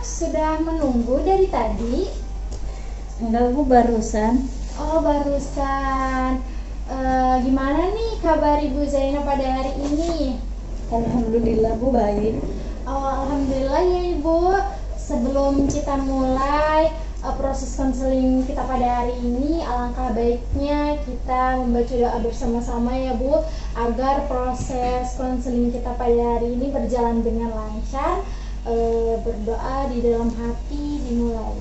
sudah menunggu dari tadi? Enggak, Bu, barusan. Oh, barusan. Gimana nih kabar Ibu Zainab pada hari ini? Alhamdulillah, Bu, baik. Oh, alhamdulillah ya Ibu. Sebelum kita mulai proses konseling kita pada hari ini, alangkah baiknya kita membaca doa bersama-sama ya Bu, agar proses konseling kita pada hari ini berjalan dengan lancar. Berdoa di dalam hati dimulai.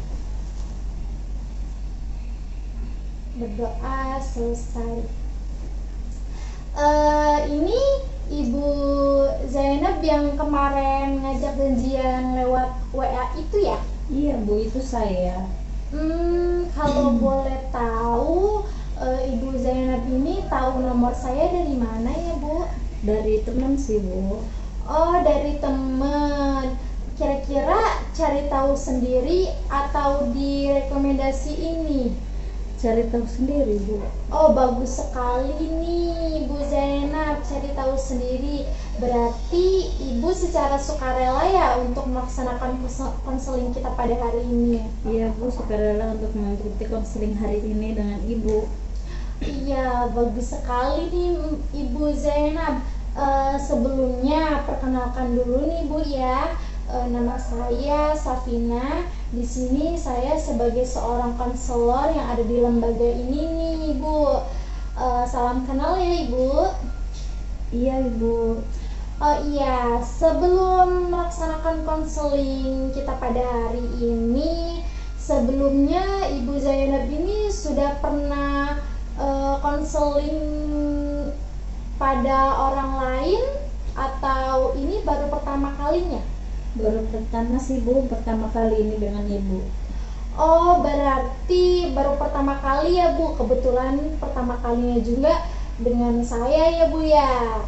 Berdoa selesai. Ini Ibu Zainab yang kemarin ngajak janjian lewat WA itu ya? Iya, Bu, itu saya. Kalau boleh tahu, Ibu Zainab ini tahu nomor saya dari mana ya, Bu? Dari teman sih, Bu. Oh, dari teman. Kira-kira cari tahu sendiri atau direkomendasi ini? Cari tahu sendiri, Bu. Oh, bagus sekali nih Ibu Zainab, cari tahu sendiri. Berarti Ibu secara sukarela ya untuk melaksanakan konseling kita pada hari ini. Iya, Bu, sukarela untuk mengikuti konseling hari ini dengan Ibu. Iya, bagus sekali nih Ibu Zainab. Sebelumnya perkenalkan dulu nih Bu ya. Nama saya Safina. Di sini saya sebagai seorang konselor yang ada di lembaga ini nih, Bu. Salam kenal ya, Ibu. Iya, Ibu. Oh iya, sebelum melaksanakan konseling kita pada hari ini, sebelumnya Ibu Zainab ini sudah pernah konseling pada orang lain atau ini baru pertama kalinya? Baru pertama sih, Bu, pertama kali ini dengan Ibu. Oh, berarti baru pertama kali ya, Bu. Kebetulan pertama kalinya juga dengan saya ya, Bu ya.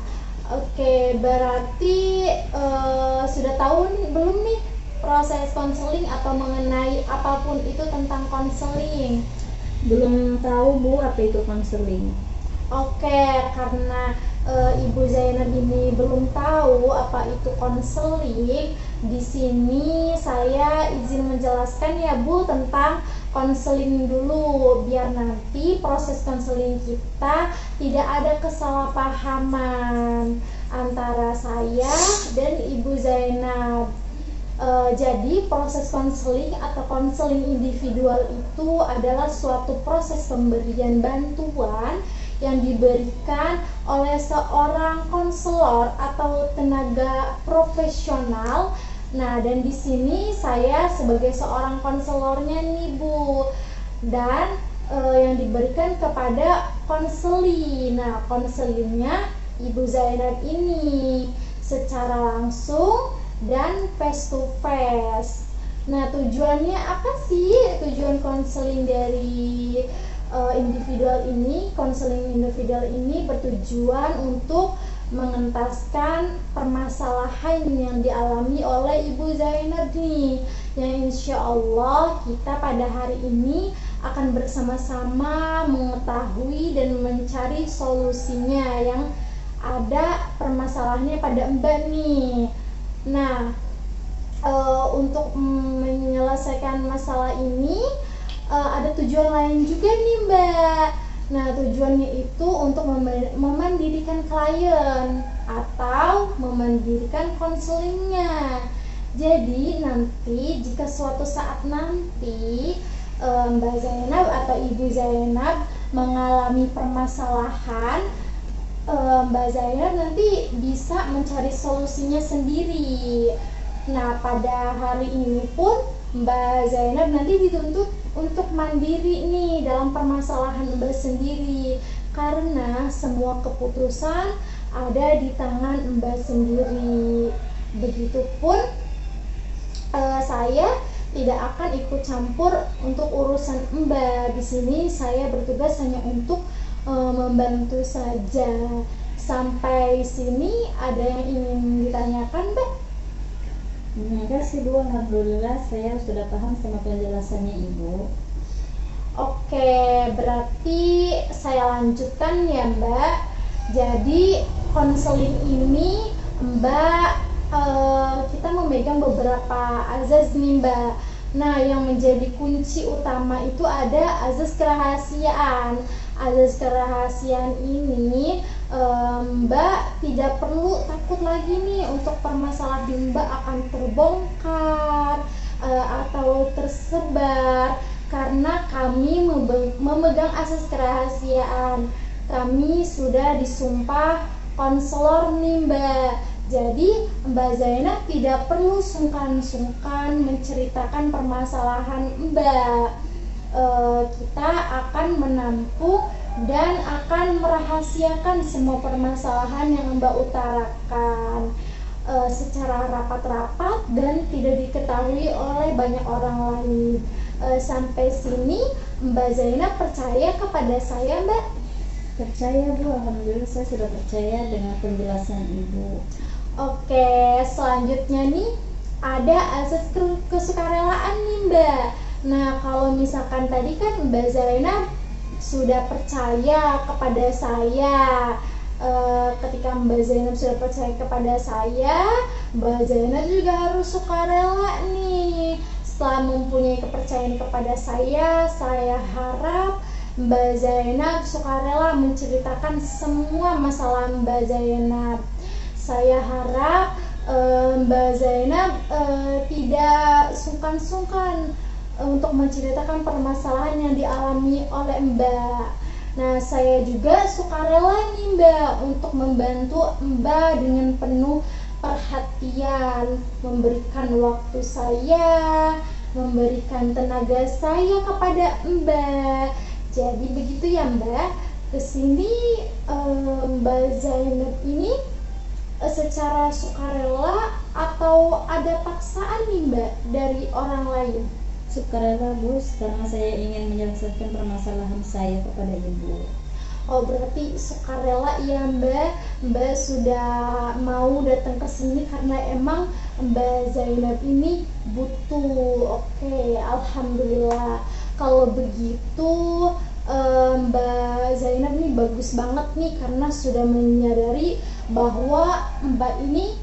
Oke, berarti sudah tahu belum nih proses konseling atau mengenai apapun itu tentang konseling? Belum tahu, Bu, apa itu konseling. Oke, karena Ibu Zainab ini belum tahu apa itu konseling, di sini saya izin menjelaskan ya Bu tentang konseling dulu, biar nanti proses konseling kita tidak ada kesalahpahaman antara saya dan Ibu Zainab. Jadi proses konseling atau konseling individual itu adalah suatu proses pemberian bantuan yang diberikan oleh seorang konselor atau tenaga profesional. Nah, dan di sini saya sebagai seorang konselornya nih Bu, dan yang diberikan kepada konseli. Nah, konselingnya Ibu Zainab ini secara langsung dan face to face. Nah, tujuannya apa sih? Tujuan konseling dari individual ini, konseling individual ini bertujuan untuk mengentaskan permasalahan yang dialami oleh Ibu Zainab nih, yang insya Allah kita pada hari ini akan bersama-sama mengetahui dan mencari solusinya yang ada permasalahannya pada Mbak nih. Nah, untuk menyelesaikan masalah ini ada tujuan lain juga nih Mbak. Nah, tujuannya itu untuk memandirikan klien atau memandirikan konselingnya. Jadi nanti jika suatu saat nanti Mbak Zainab atau Ibu Zainab mengalami permasalahan, Mbak Zainab nanti bisa mencari solusinya sendiri. Nah, pada hari ini pun Mbak Zainab nanti dituntut untuk mandiri nih dalam permasalahan Mbak sendiri, karena semua keputusan ada di tangan Mbak sendiri. Begitupun saya tidak akan ikut campur untuk urusan Mbak. Di sini saya bertugas hanya untuk membantu saja. Sampai sini ada yang ingin ditanyakan, Mbak? Enggak sih, Bu, alhamdulillah saya sudah paham sama penjelasannya Ibu. Oke, berarti saya lanjutkan ya Mbak. Jadi konseling ini Mbak kita memegang beberapa azaz nih Mbak. Nah, yang menjadi kunci utama itu ada azas kerahasiaan. Azas kerahasiaan ini Mbak tidak perlu takut lagi nih untuk permasalahan Mbak akan terbongkar atau tersebar karena kami memegang asas kerahasiaan. Kami sudah disumpah konselor nih Mbak. Jadi Mbak Zainab tidak perlu sungkan-sungkan menceritakan permasalahan Mbak. Kita akan menampung dan akan merahasiakan semua permasalahan yang Mbak utarakan secara rapat-rapat dan tidak diketahui oleh banyak orang lain. Sampai sini Mbak Zainab percaya kepada saya Mbak? Percaya Bu, alhamdulillah saya sudah percaya dengan penjelasan Ibu. Oke, selanjutnya nih ada asas kesukarelaan nih Mbak. Nah, kalau misalkan tadi kan Mbak Zainab sudah percaya kepada saya. Ketika Mbak Zainab sudah percaya kepada saya, Mbak Zainab juga harus sukarela nih. Setelah mempunyai kepercayaan kepada saya harap Mbak Zainab sukarela menceritakan semua masalah Mbak Zainab. Saya harap Mbak Zainab tidak sungkan-sungkan untuk menceritakan permasalahan yang dialami oleh Mbak. Nah, saya juga sukarela nih Mbak untuk membantu Mbak dengan penuh perhatian, memberikan waktu saya, memberikan tenaga saya kepada Mbak. Jadi begitu ya Mbak. Kesini Mbak Zainab ini secara sukarela atau ada paksaan nih Mbak dari orang lain? Sukarela Bu, karena saya ingin menyelesaikan permasalahan saya kepada Ibu. Oh, berarti sukarela ya Mbak. Mbak sudah mau datang ke sini karena emang Mbak Zainab ini butuh. Oke, alhamdulillah. Kalau begitu Mbak Zainab nih bagus banget nih karena sudah menyadari bahwa Mbak ini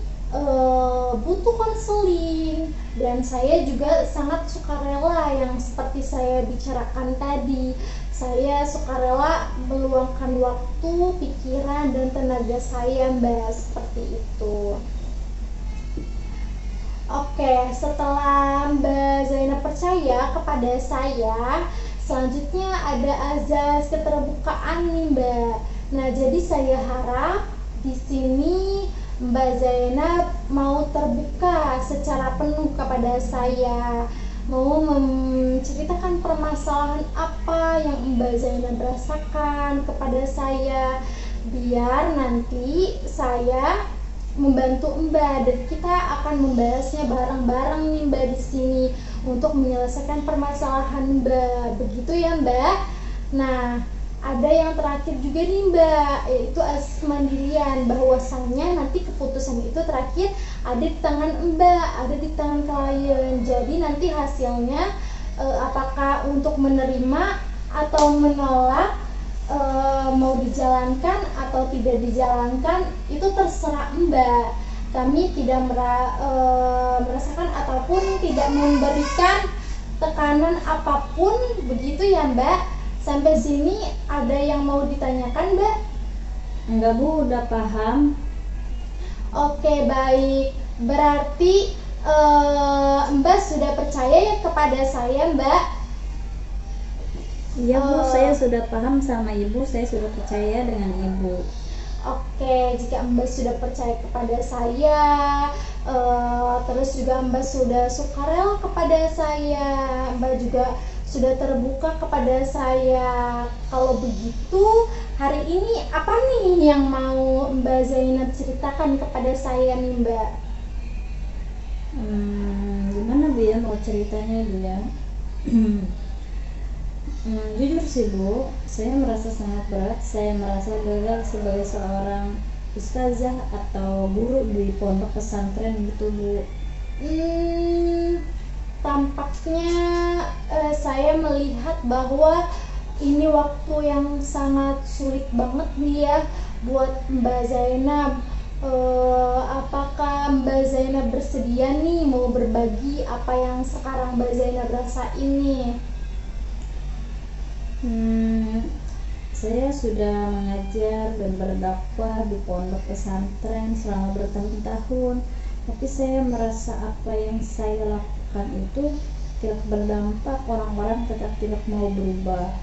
butuh konseling, dan saya juga sangat sukarela yang seperti saya bicarakan tadi. Saya sukarela meluangkan waktu, pikiran, dan tenaga saya Mbak, seperti itu. Oke, setelah Mbak Zainab percaya kepada saya, selanjutnya ada azas keterbukaan nih Mbak. Nah, jadi saya harap di sini Mbak Zainab mau terbuka secara penuh kepada saya, mau menceritakan permasalahan apa yang Mbak Zainab rasakan kepada saya, biar nanti saya membantu Mbak dan kita akan membahasnya bareng-bareng nih Mbak di sini untuk menyelesaikan permasalahan Mbak. Begitu ya Mbak. Nah, ada yang terakhir juga nih Mbak, yaitu asas kemandirian, bahwasannya nanti keputusan itu terakhir ada di tangan Mbak, ada di tangan klien. Jadi nanti hasilnya apakah untuk menerima atau menolak, mau dijalankan atau tidak dijalankan, itu terserah Mbak. Kami tidak merasakan ataupun tidak memberikan tekanan apapun, begitu ya Mbak. Sampai sini ada yang mau ditanyakan Mbak? Enggak Bu, udah paham. Oke, baik. Berarti Mbak sudah percaya ya kepada saya Mbak? Iya Bu, saya sudah paham sama Ibu, saya sudah percaya dengan Ibu. Oke, jika Mbak sudah percaya kepada saya, terus juga Mbak sudah sukarela kepada saya, Mbak juga sudah terbuka kepada saya. Kalau begitu, hari ini apa nih yang mau Mbak Zainab ceritakan kepada saya nih Mbak? Gimana Bu ya mau ceritanya Bu ya? Jujur sih Bu, saya merasa sangat berat. Saya merasa gagal sebagai seorang ustazah atau guru di pondok pesantren gitu Bu. Tampaknya saya melihat bahwa ini waktu yang sangat sulit banget nih ya buat Mbak Zainab. Apakah Mbak Zainab bersedia nih mau berbagi apa yang sekarang Mbak Zainab rasain nih? Saya sudah mengajar dan berdakwah di pondok pesantren selama bertahun-tahun, tapi saya merasa apa yang saya lakukan itu tidak berdampak. Orang-orang tetap tidak mau berubah.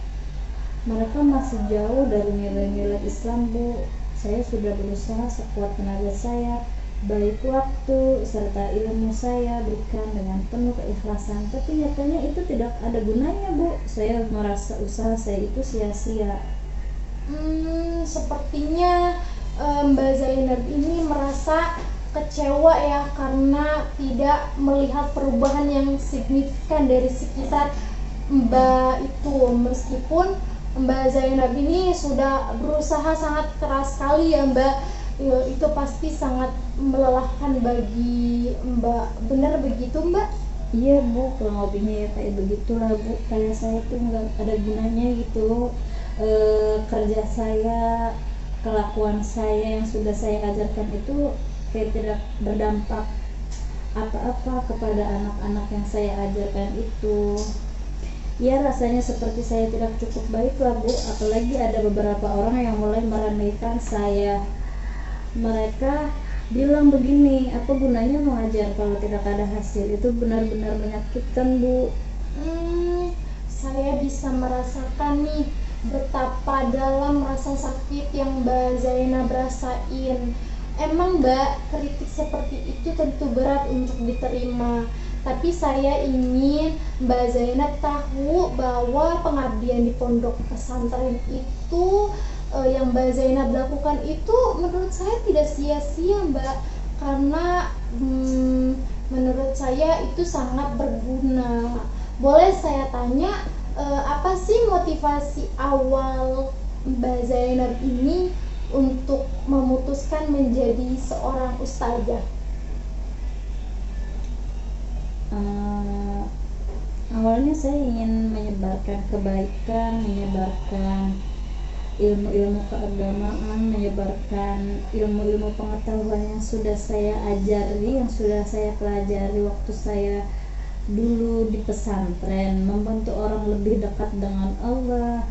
Mereka masih jauh dari nilai-nilai Islam, Bu. Saya sudah berusaha sekuat tenaga saya, baik waktu serta ilmu saya berikan dengan penuh keikhlasan, tapi nyatanya itu tidak ada gunanya, Bu. Saya merasa usaha saya itu sia-sia. Sepertinya Mbak Zainab ini merasa kecewa ya karena tidak melihat perubahan yang signifikan dari sekitar Mbak itu, meskipun Mbak Zainab ini sudah berusaha sangat keras sekali ya Mbak. Itu pasti sangat melelahkan bagi Mbak, benar begitu Mbak? Iya, Bu, kurang lebihnya ya kayak begitulah, Bu. Kayak saya tuh nggak ada gunanya gitu. Kerja saya, kelakuan saya yang sudah saya ajarkan itu kayak tidak berdampak apa-apa kepada anak-anak yang saya ajarkan itu. Ya, rasanya seperti saya tidak cukup baik lah, Bu. Apalagi ada beberapa orang yang mulai meremehkan saya. Mereka bilang begini, apa gunanya mengajar kalau tidak ada hasil? Itu benar-benar menyakitkan, Bu. Saya bisa merasakan nih betapa dalam rasa sakit yang Mbak Zainab rasain. Emang Mbak, kritik seperti itu tentu berat untuk diterima. Tapi saya ingin Mbak Zainab tahu bahwa pengabdian di pondok pesantren itu yang Mbak Zainab lakukan itu menurut saya tidak sia-sia Mbak, karena menurut saya itu sangat berguna. Boleh saya tanya apa sih motivasi awal Mbak Zainab ini untuk memutuskan menjadi seorang ustazah? Awalnya saya ingin menyebarkan kebaikan, menyebarkan ilmu-ilmu keagamaan, menyebarkan ilmu-ilmu pengetahuan yang sudah saya ajari, yang sudah saya pelajari waktu saya dulu di pesantren, membantu orang lebih dekat dengan Allah.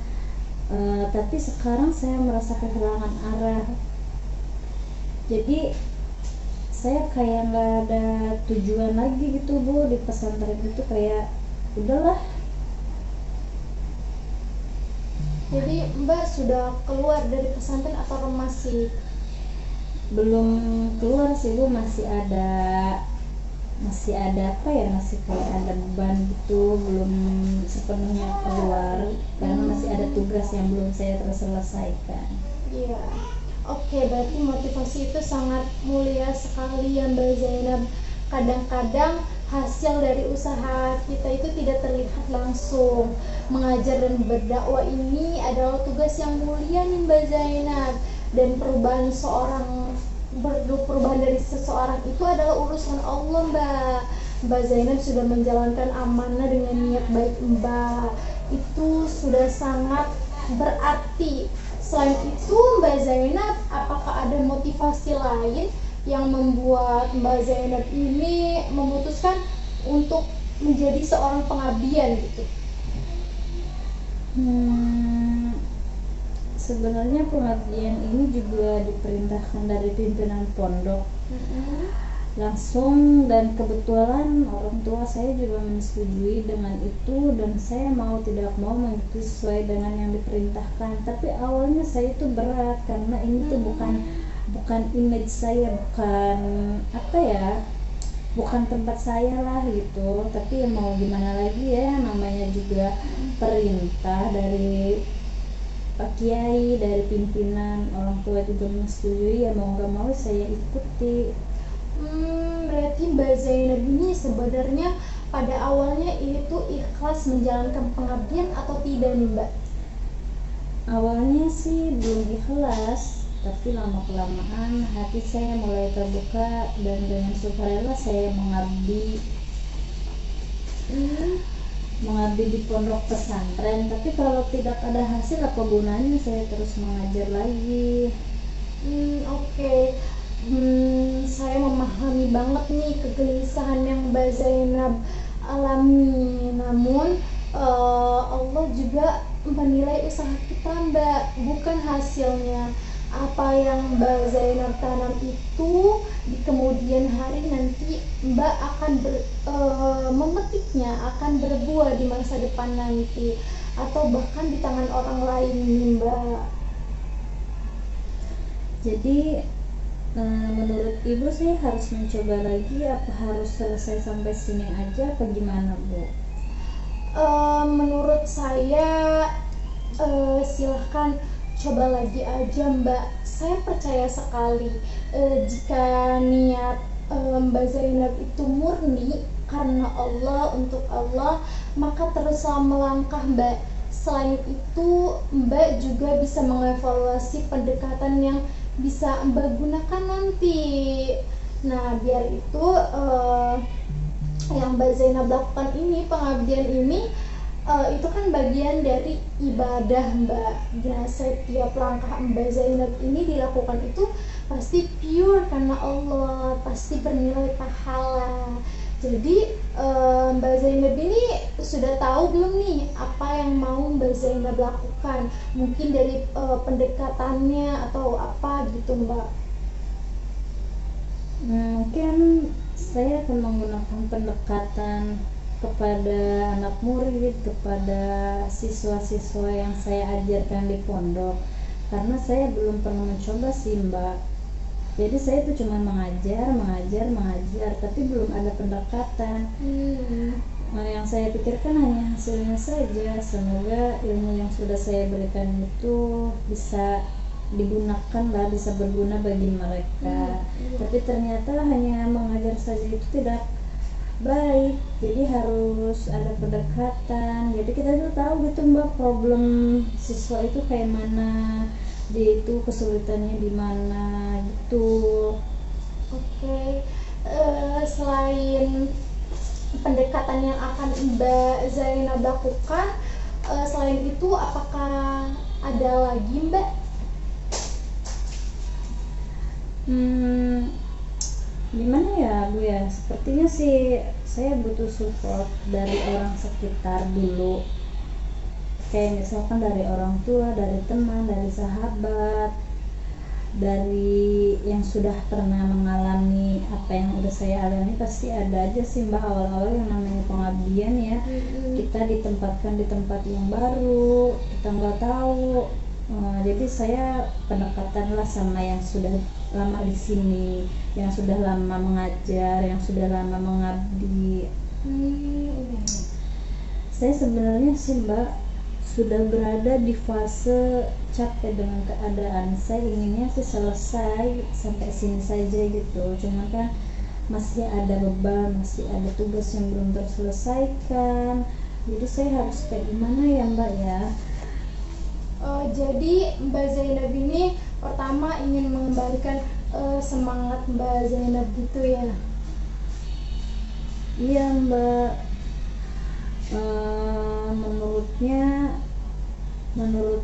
Tapi sekarang saya merasa kehilangan arah. Jadi saya kayak nggak ada tujuan lagi gitu, Bu. Di pesantren itu kayak udahlah. Jadi Mbak sudah keluar dari pesantren atau masih? Belum keluar sih, Bu. Masih ada apa ya, masih kayak ada beban gitu, belum sepenuhnya keluar karena masih ada tugas yang belum saya terselesaikan. Iya. Oke, berarti motivasi itu sangat mulia sekali ya Mbak Zainab. Kadang-kadang hasil dari usaha kita itu tidak terlihat langsung. Mengajar dan berdakwah ini adalah tugas yang mulia nih Mbak Zainab, dan perubahan dari seseorang itu adalah urusan Allah Mbak. Mbak Zainab sudah menjalankan amanah dengan niat baik Mbak, itu sudah sangat berarti. Selain itu Mbak Zainab, apakah ada motivasi lain yang membuat Mbak Zainab ini memutuskan untuk menjadi seorang pengabdian gitu? Sebenarnya pengabdian ini juga diperintahkan dari pimpinan pondok langsung, dan kebetulan orang tua saya juga menyetujui dengan itu, dan saya mau tidak mau mengikuti sesuai dengan yang diperintahkan. Tapi awalnya saya itu berat karena ini tuh bukan image saya, bukan tempat saya lah gitu. Tapi ya mau gimana lagi ya, namanya juga perintah dari Pak Kiai, dari pimpinan, orang tua juga menyetujui, ya mau gak mau saya ikuti. Berarti Mbak Zainab ini sebenarnya pada awalnya itu ikhlas menjalankan pengabdian atau tidak nih Mbak? Awalnya sih belum ikhlas, tapi lama-kelamaan hati saya mulai terbuka dan dengan sukarela saya mengabdi di pondok pesantren. Tapi kalau tidak ada hasil, apa gunanya saya terus mengajar lagi? Oke. memahami banget nih kegelisahan yang Mbak Zainab alami. Namun Allah juga menilai usaha kita Mbak, bukan hasilnya. Apa yang Mbak Zainab tanam itu di kemudian hari nanti Mbak akan memetiknya, akan berbuah di masa depan nanti, atau bahkan di tangan orang lain nih Mbak. Jadi menurut ibu saya harus mencoba lagi, apa harus selesai sampai sini aja apa gimana Bu? Menurut saya silahkan coba lagi aja Mbak. Saya percaya sekali jika niat Mbak Zainab itu murni karena Allah, untuk Allah, maka teruslah melangkah Mbak. Selain itu Mbak juga bisa mengevaluasi pendekatan yang bisa Mbak gunakan nanti. Nah biar itu yang Mbak Zainab lakukan ini, pengabdian ini, itu kan bagian dari ibadah Mbak. Nah setiap langkah Mbak Zainab ini dilakukan itu pasti pure karena Allah, pasti bernilai pahala. Jadi Mbak Zainab ini sudah tahu belum nih apa yang mau Mbak Zainab lakukan? Mungkin dari pendekatannya atau apa gitu Mbak? Mungkin saya akan menggunakan pendekatan kepada anak murid, kepada siswa-siswa yang saya ajarkan di pondok, karena saya belum pernah mencoba sih Mbak. Jadi saya itu cuma mengajar, tapi belum ada pendekatan. Yang saya pikirkan hanya hasilnya saja. Semoga ilmu yang sudah saya berikan itu bisa digunakan lah, bisa berguna bagi mereka. Tapi ternyata hanya mengajar saja itu tidak baik, jadi harus ada pendekatan. Jadi kita tuh tahu gitu Mbak, problem siswa itu kayak mana, dia itu kesulitannya di mana gitu. Oke. Selain pendekatan yang akan Mbak Zainab lakukan, selain itu apakah ada lagi Mbak? Gimana ya Bu ya, sepertinya sih saya butuh support dari orang sekitar dulu, kayak misalkan dari orang tua, dari teman, dari sahabat, dari yang sudah pernah mengalami apa yang udah saya alami. Pasti ada aja sih Mbak awal-awal yang namanya pengabdian ya. Kita ditempatkan di tempat yang baru, kita nggak tahu. Jadi saya pendekatan lah sama yang sudah lama di sini, yang sudah lama mengajar, yang sudah lama mengabdi. Saya sebenarnya sih Mbak sudah berada di fase capek dengan keadaan. Saya inginnya sih selesai sampai sini saja gitu, cuma kan masih ada beban, masih ada tugas yang belum terselesaikan. Jadi saya harus kayak gimana ya Mbak ya? Jadi Mbak Zainab ini pertama ingin mengembalikan semangat Mbak Zainab gitu ya? Iya Mbak. Menurut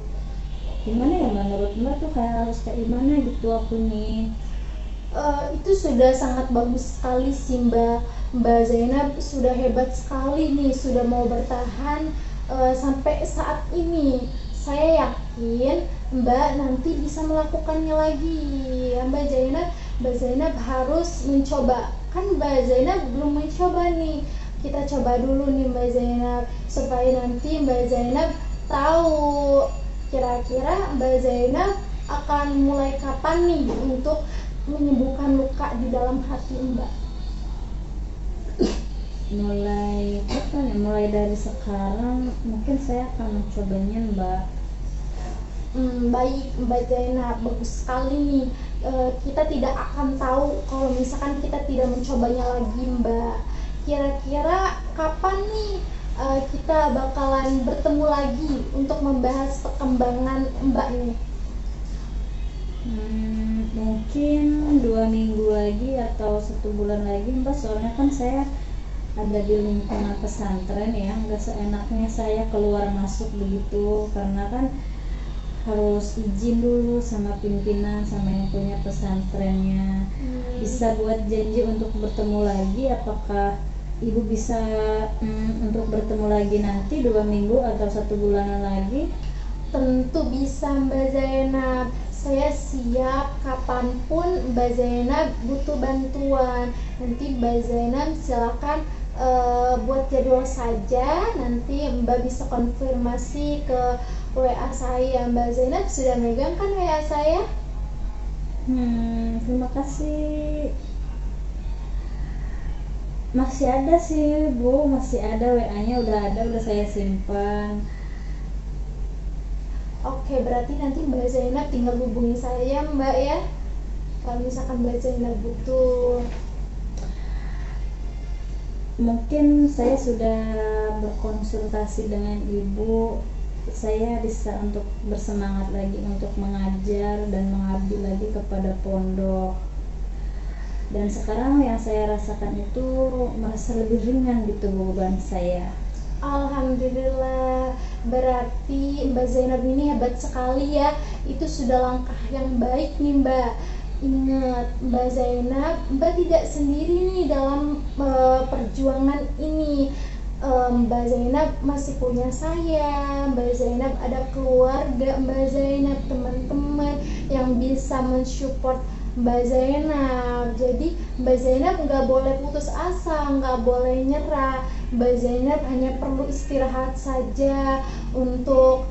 gimana ya, menurut Mbak tuh kayak harus kayak gimana gitu aku nih. Itu sudah sangat bagus sekali sih Mbak Zainab, sudah hebat sekali nih, sudah mau bertahan sampai saat ini. Saya yakin Mbak nanti bisa melakukannya lagi ya Mbak Zainab harus mencoba. Kan Mbak Zainab belum mencoba nih, kita coba dulu nih Mbak Zainab, supaya nanti Mbak Zainab tahu kira-kira Mbak Zainab akan mulai kapan nih untuk menyembuhkan luka di dalam hati Mbak. Mulai kapan ya? Mulai dari sekarang mungkin saya akan mencobanya Mbak. Baik Mbak Zainab, bagus sekali nih. Kita tidak akan tahu kalau misalkan kita tidak mencobanya lagi Mbak. Kira-kira kapan nih kita bakalan bertemu lagi untuk membahas perkembangan Mbak nih? Mungkin 2 minggu lagi atau 1 bulan lagi Mbak, soalnya kan saya ada di lingkungan pesantren ya, nggak seenaknya saya keluar masuk begitu, karena kan harus izin dulu sama pimpinan, sama yang punya pesantrennya. Bisa buat janji untuk bertemu lagi. Apakah ibu bisa untuk bertemu lagi nanti 2 minggu atau 1 bulanan lagi? Tentu bisa Mbak Zainab, saya siap kapanpun Mbak Zainab butuh bantuan. Nanti Mbak Zainab silakan buat jadwal saja, nanti Mbak bisa konfirmasi ke WA saya. Mbak Zainab sudah megang kan WA saya? Terima kasih. Masih ada sih Bu, masih ada WA-nya, udah saya simpan. Oke, berarti nanti Mbak Zainab tinggal hubungi saya Mbak ya, kalau misalkan Mbak Zainab butuh. Mungkin saya sudah berkonsultasi dengan ibu, saya bisa untuk bersemangat lagi untuk mengajar dan mengabdi lagi kepada pondok. Dan sekarang yang saya rasakan itu merasa lebih ringan gitu beban saya. Alhamdulillah, berarti Mbak Zainab ini hebat sekali ya. Itu sudah langkah yang baik nih Mbak. Ingat Mbak Zainab, Mbak tidak sendiri nih dalam perjuangan ini. Mbak Zainab masih punya saya, Mbak Zainab ada keluarga, Mbak Zainab teman-teman yang bisa mensupport Mbak Zainab. Jadi Mbak Zainab nggak boleh putus asa, nggak boleh nyerah. Mbak Zainab hanya perlu istirahat saja untuk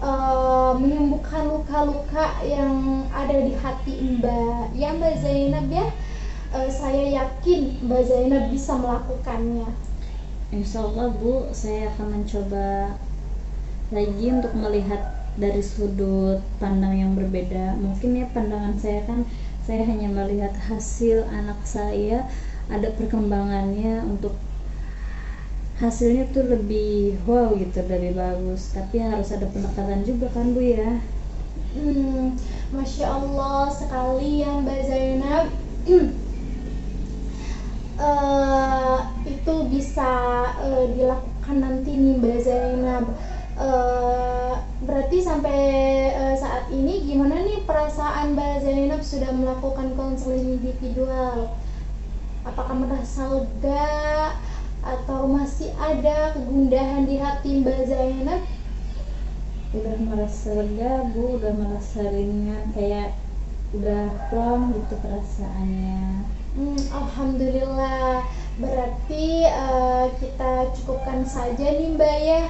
menyembuhkan luka-luka yang ada di hati Mbak. Ya Mbak Zainab ya, saya yakin Mbak Zainab bisa melakukannya. Insya Allah Bu, saya akan mencoba lagi untuk melihat dari sudut pandang yang berbeda. Mungkin ya pandangan saya kan, saya hanya melihat hasil anak saya, ada perkembangannya, untuk hasilnya tuh lebih wow gitu, lebih bagus. Tapi harus ada pendekatan juga kan Bu ya. Masya Allah sekali ya Mbak Zainab. Itu bisa dilakukan nanti nih Mbak Zainab. Berarti sampai saat ini gimana nih perasaan Mbak Zainab sudah melakukan konseling individual? Apakah merasa lega atau masih ada kegundahan di hati Mbak Zainab? Udah merasa lega Bu, udah merasa ringan, kayak udah plong gitu perasaannya. Alhamdulillah, berarti kita cukupkan saja nih Mbak ya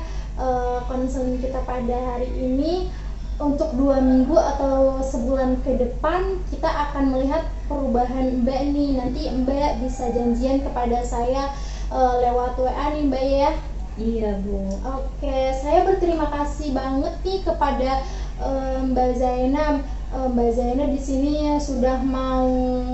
konseling kita pada hari ini. Untuk 2 minggu atau sebulan ke depan kita akan melihat perubahan Mbak nih. Nanti Mbak bisa janjian kepada saya lewat WA nih Mbak ya. Iya Bu. Oke, saya berterima kasih banget nih kepada Mbak Zainab. Mbak Zainab di sini ya sudah mau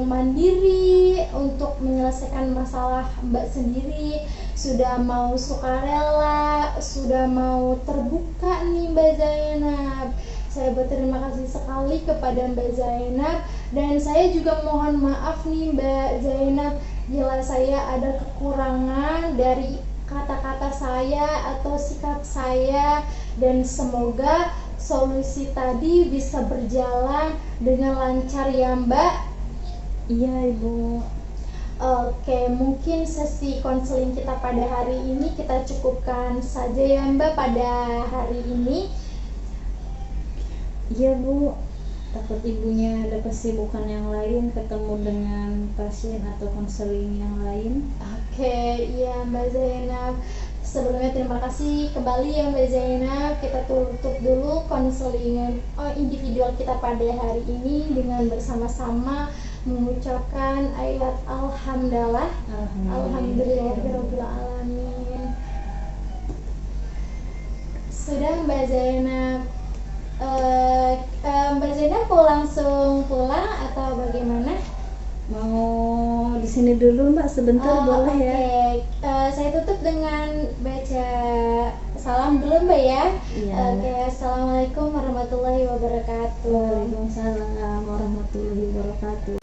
mandiri untuk menyelesaikan masalah Mbak sendiri, sudah mau sukarela, sudah mau terbuka nih Mbak Zainab. Saya berterima kasih sekali kepada Mbak Zainab, dan saya juga mohon maaf nih Mbak Zainab bila saya ada kekurangan dari kata-kata saya atau sikap saya, dan semoga solusi tadi bisa berjalan dengan lancar ya Mbak. Iya Ibu. Oke, mungkin sesi konseling kita pada hari ini kita cukupkan saja ya Mbak pada hari ini. Iya Bu, takut ibunya ada kesibukan yang lain, ketemu dengan pasien atau konseling yang lain. Oke, iya Mbak Zainab. Sebelumnya terima kasih kembali ya Mbak Zainab. Kita tutup dulu konseling individual kita pada hari ini dengan bersama-sama mengucapkan ayat Alhamdulillah. Alhamdulillahirabbil alamin. Sudah Mbak Zainab. Mbak Zainab mau langsung pulang atau bagaimana? Mau di sini dulu Mbak sebentar boleh ya? Saya tutup dengan baca salam dulu Mbak ya. Iya. Assalamualaikum warahmatullahi wabarakatuh. Waalaikumsalam warahmatullahi wabarakatuh.